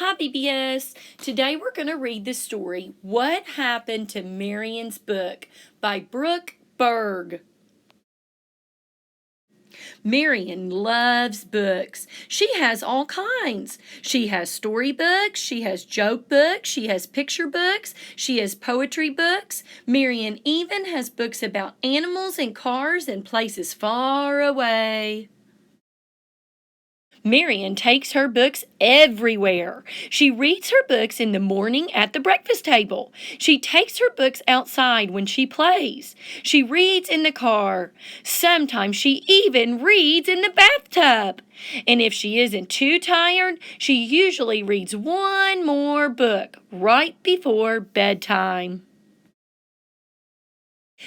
Hi, BBS. Today we're going to read the story, What Happened to Marion's Book by Brooke Berg. Marion loves books. She has all kinds. She has storybooks, she has joke books, she has picture books, she has poetry books. Marion even has books about animals and cars and places far away. Marion takes her books everywhere. She reads her books in the morning at the breakfast table. She takes her books outside when she plays. She reads in the car. Sometimes she even reads in the bathtub. And if she isn't too tired, she usually reads one more book right before bedtime.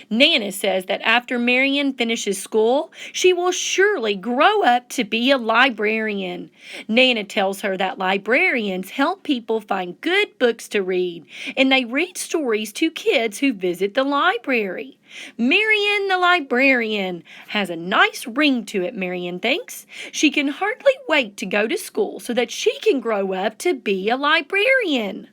Nana says that after Marion finishes school, she will surely grow up to be a librarian. Nana tells her that librarians help people find good books to read, and they read stories to kids who visit the library. Marion the librarian has a nice ring to it, Marion thinks. She can hardly wait to go to school so that she can grow up to be a librarian.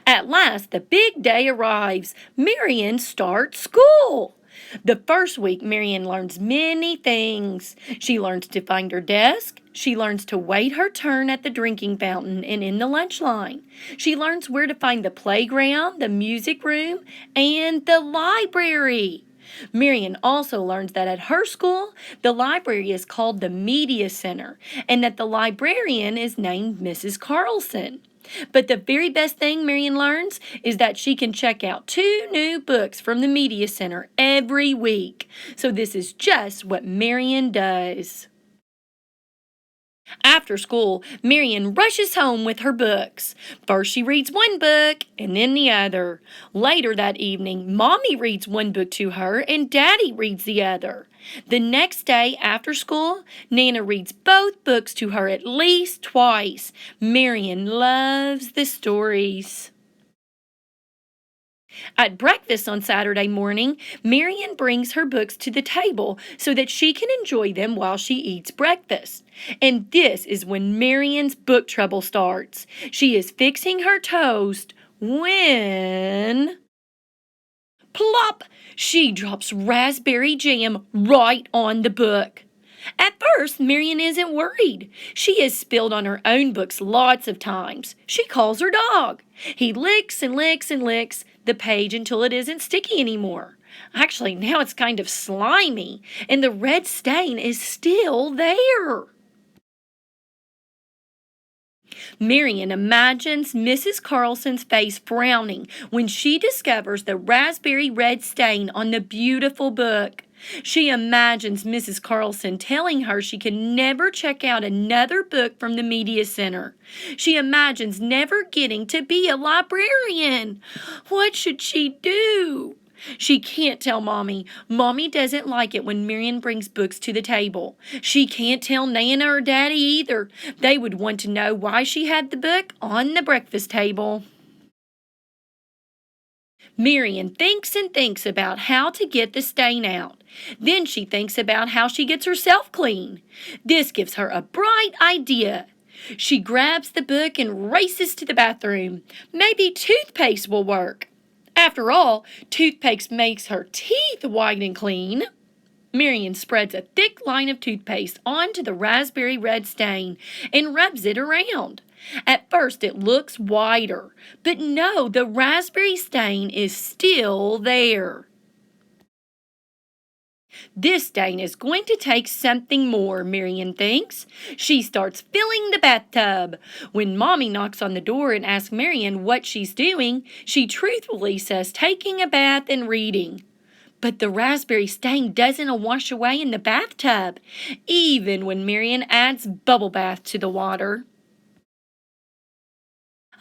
At last, the big day arrives. Marion starts school. The first week, Marion learns many things. She learns to find her desk. She learns to wait her turn at the drinking fountain and in the lunch line. She learns where to find the playground, the music room, and the library. Marion also learns that at her school, the library is called the Media Center and that the librarian is named Mrs. Carlson. But the very best thing Marion learns is that she can check out 2 new books from the Media Center every week. So this is just what Marion does. After school, Marion rushes home with her books. First she reads one book and then the other. Later that evening, Mommy reads one book to her and Daddy reads the other. The next day after school, Nana reads both books to her at least twice. Marion loves the stories. At breakfast on Saturday morning, Marion brings her books to the table so that she can enjoy them while she eats breakfast. And this is when Marion's book trouble starts. She is fixing her toast when... plop! She drops raspberry jam right on the book. At first, Marion isn't worried. She has spilled on her own books lots of times. She calls her dog. He licks and licks and licks the page until it isn't sticky anymore. Actually, now it's kind of slimy, and the red stain is still there. Marion imagines Mrs. Carlson's face frowning when she discovers the raspberry red stain on the beautiful book. She imagines Mrs. Carlson telling her she can never check out another book from the Media Center. She imagines never getting to be a librarian. What should she do? She can't tell Mommy. Mommy doesn't like it when Marion brings books to the table. She can't tell Nana or Daddy either. They would want to know why she had the book on the breakfast table. Marion thinks and thinks about how to get the stain out. Then she thinks about how she gets herself clean. This gives her a bright idea. She grabs the book and races to the bathroom. Maybe toothpaste will work. After all, toothpaste makes her teeth white and clean. Marion spreads a thick line of toothpaste onto the raspberry red stain and rubs it around. At first it looks whiter, but no, the raspberry stain is still there. This stain is going to take something more, Marion thinks. She starts filling the bathtub. When Mommy knocks on the door and asks Marion what she's doing, she truthfully says taking a bath and reading. But the raspberry stain doesn't wash away in the bathtub, even when Marion adds bubble bath to the water.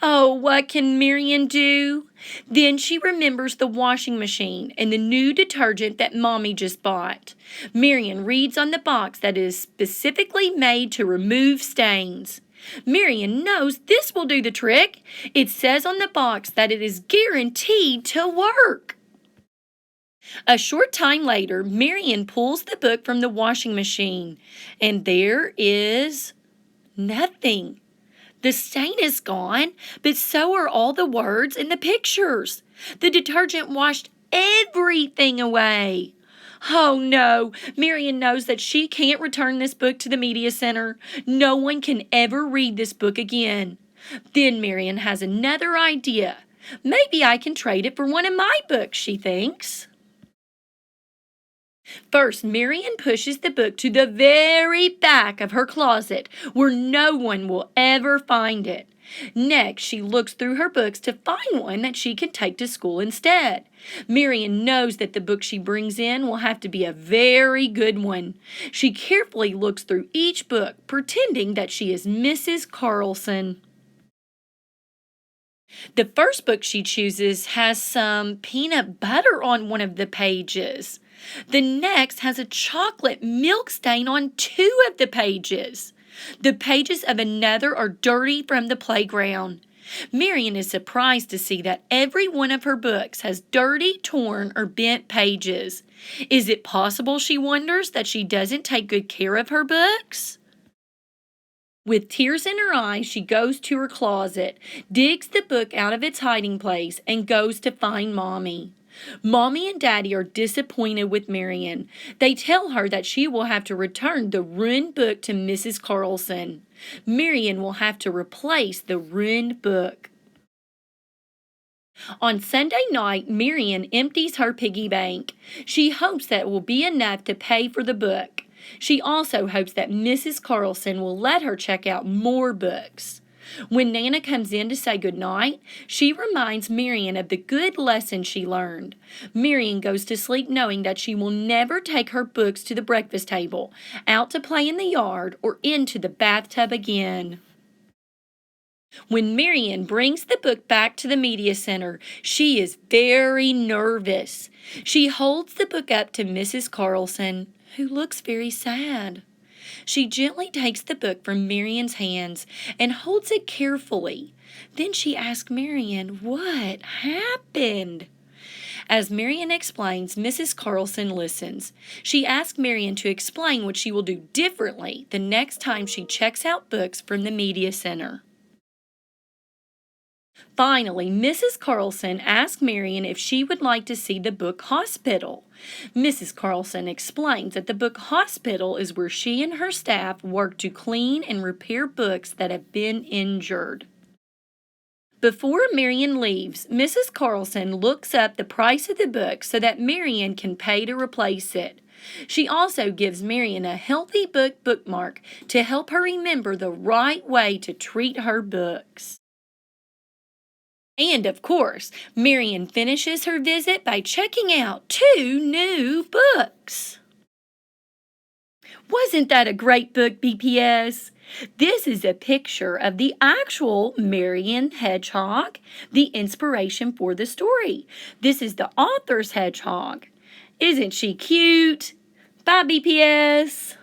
Oh, what can Marion do? Then she remembers the washing machine and the new detergent that Mommy just bought. Marion reads on the box that it is specifically made to remove stains. Marion knows this will do the trick. It says on the box that it is guaranteed to work. A short time later, Marion pulls the book from the washing machine, and there is Nothing. The stain is gone, but so are all the words and the pictures. The detergent washed everything away. Oh no, Marion knows that she can't return this book to the media center. No one can ever read this book again. Then Marion has another idea. Maybe I can trade it for one of my books, she thinks. First, Marion pushes the book to the very back of her closet where no one will ever find it. Next, she looks through her books to find one that she can take to school instead. Marion knows that the book she brings in will have to be a very good one. She carefully looks through each book, pretending that she is Mrs. Carlson. The first book she chooses has some peanut butter on one of the pages. The next has a chocolate milk stain on two of the pages. The pages of another are dirty from the playground. Marion is surprised to see that every one of her books has dirty, torn, or bent pages. Is it possible, she wonders, that she doesn't take good care of her books? With tears in her eyes, she goes to her closet, digs the book out of its hiding place, and goes to find Mommy. Mommy and Daddy are disappointed with Marion. They tell her that she will have to return the ruined book to Mrs. Carlson. Marion will have to replace the ruined book. On Sunday night, Marion empties her piggy bank. She hopes that it will be enough to pay for the book. She also hopes that Mrs. Carlson will let her check out more books. When Nana comes in to say goodnight, she reminds Marion of the good lesson she learned. Marion goes to sleep knowing that she will never take her books to the breakfast table, out to play in the yard, or into the bathtub again. When Marion brings the book back to the media center, she is very nervous. She holds the book up to Mrs. Carlson, who looks very sad. She gently takes the book from Marion's hands and holds it carefully. Then she asks Marion what happened. As Marion explains, Mrs. Carlson listens. She asks Marion to explain what she will do differently the next time she checks out books from the media center. Finally, Mrs. Carlson asked Marion if she would like to see the book hospital. Mrs. Carlson explains that the book hospital is where she and her staff work to clean and repair books that have been injured. Before Marion leaves, Mrs. Carlson looks up the price of the book so that Marion can pay to replace it. She also gives Marion a healthy book bookmark to help her remember the right way to treat her books. And of course, Marion finishes her visit by checking out 2 new books. Wasn't that a great book, BPS? This is a picture of the actual Marion hedgehog, the inspiration for the story. This is the author's hedgehog. Isn't she cute? Bye, BPS.